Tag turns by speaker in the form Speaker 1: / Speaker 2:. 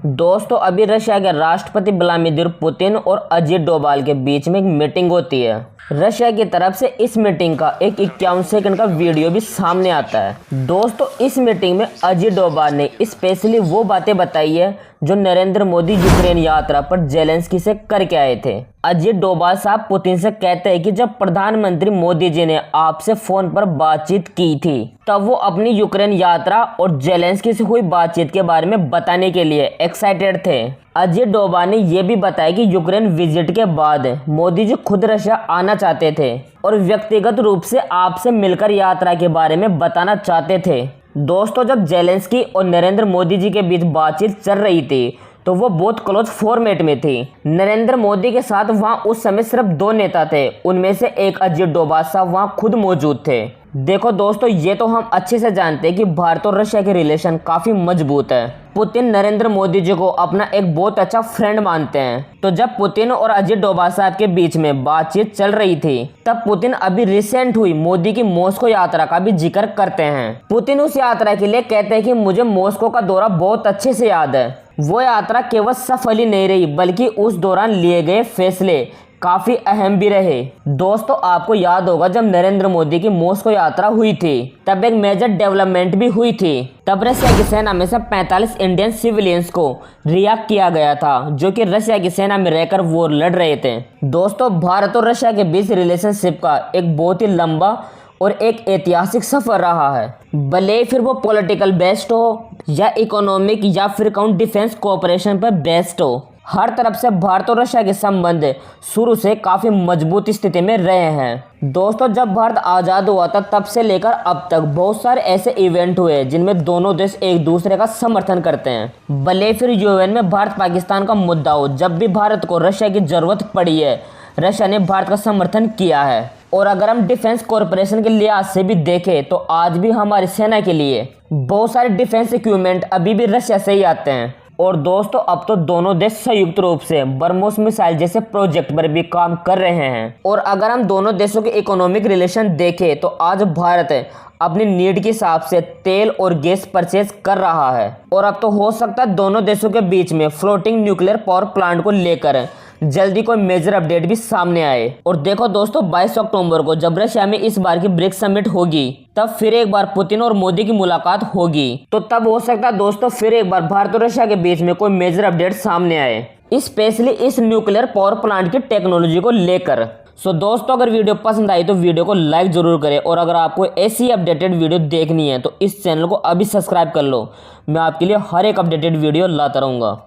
Speaker 1: दोस्तों अभी रशिया के राष्ट्रपति व्लादिमीर पुतिन और अजीत डोभाल के बीच में एक मीटिंग होती है। रशिया की तरफ से इस मीटिंग का एक 51 सेकंड का वीडियो भी सामने आता है। दोस्तों इस मीटिंग में अजीत डोभाल ने स्पेशली वो बातें बताई है जो नरेंद्र मोदी यूक्रेन यात्रा पर जेलेंस्की से करके आए थे। अजीत डोभाल साहब पुतिन से कहते हैं कि जब प्रधानमंत्री मोदी जी ने आपसे फोन पर बातचीत की थी तब वो अपनी यूक्रेन यात्रा और जेलेंस्की से हुई बातचीत के बारे में बताने के लिए एक्साइटेड थे। अजीत डोभाल ने यह भी बताया कि यूक्रेन विजिट के बाद मोदी जी खुद रशिया आना चाहते थे और व्यक्तिगत रूप से आपसे मिलकर यात्रा के बारे में बताना चाहते थे। दोस्तों जब जेलेंस्की और नरेंद्र मोदी जी के बीच बातचीत चल रही थी तो वो बहुत क्लोज फॉर्मेट में थी। नरेंद्र मोदी के साथ वहां उस समय सिर्फ 2 नेता थे, उनमें से एक अजीत डोभाल साहब वहां खुद मौजूद थे। देखो दोस्तों ये तो हम अच्छे से जानते हैं कि भारत और रशिया के रिलेशन काफी मजबूत है। पुतिन नरेंद्र मोदी जी को अपना एक बहुत अच्छा फ्रेंड मानते हैं। तो जब पुतिन और अजीत डोभाल साहब के बीच में बातचीत चल रही थी तब पुतिन अभी रिसेंट हुई मोदी की मॉस्को यात्रा का भी जिक्र करते हैं। पुतिन उस यात्रा के लिए कहते हैं कि मुझे मॉस्को का दौरा बहुत अच्छे से याद है। वो यात्रा केवल सफल ही नहीं रही बल्कि उस दौरान लिए गए फैसले काफी अहम भी रहे। दोस्तों आपको याद होगा जब नरेंद्र मोदी की मॉस्को यात्रा हुई थी तब एक मेजर डेवलपमेंट भी हुई थी। तब रशिया की सेना में से 45 इंडियन सिविलियंस को रिहा किया गया था जो कि रशिया की सेना में रहकर वॉर लड़ रहे थे। दोस्तों भारत और रशिया के बीच रिलेशनशिप का एक बहुत ही लंबा और एक ऐतिहासिक सफर रहा है। भले फिर वो पॉलिटिकल बेस्ड हो या इकोनॉमिक या फिर काउंट डिफेंस कोऑपरेशन पर बेस्ड हो, हर तरफ से भारत और रशिया के संबंध शुरू से काफी मजबूत स्थिति में रहे हैं। दोस्तों जब भारत आजाद हुआ था तब से लेकर अब तक बहुत सारे ऐसे इवेंट हुए जिनमें दोनों देश एक दूसरे का समर्थन करते हैं। भले फिर यूएन में भारत पाकिस्तान का मुद्दा हो, जब भी भारत को रशिया की जरूरत पड़ी है रशिया ने भारत का समर्थन किया है। और अगर हम डिफेंस कॉरपोरेशन के लिहाज से भी देखें तो आज भी हमारी सेना के लिए बहुत सारे डिफेंस इक्विपमेंट अभी भी रशिया से ही आते हैं। और दोस्तों अब तो दोनों देश संयुक्त रूप से ब्रह्मोस मिसाइल जैसे प्रोजेक्ट पर भी काम कर रहे हैं। और अगर हम दोनों देशों के इकोनॉमिक रिलेशन देखें तो आज भारत अपनी नीड के हिसाब से तेल और गैस परचेज कर रहा है। और अब तो हो सकता है दोनों देशों के बीच में फ्लोटिंग न्यूक्लियर पावर प्लांट को लेकर जल्दी कोई मेजर अपडेट भी सामने आए। और देखो दोस्तों 22 अक्टूबर को जब रशिया में इस बार की ब्रिक्स समिट होगी तब फिर एक बार पुतिन और मोदी की मुलाकात होगी। तो तब हो सकता है दोस्तों फिर एक बार भारत और रशिया के बीच में कोई मेजर अपडेट सामने आए, स्पेशली इस न्यूक्लियर पावर प्लांट की टेक्नोलॉजी को लेकर। सो दोस्तों अगर वीडियो पसंद आई तो वीडियो को लाइक जरूर करें और अगर आपको ऐसी अपडेटेड वीडियो देखनी है तो इस चैनल को अभी सब्सक्राइब कर लो। मैं आपके लिए हर एक अपडेटेड वीडियो लाता रहूँगा।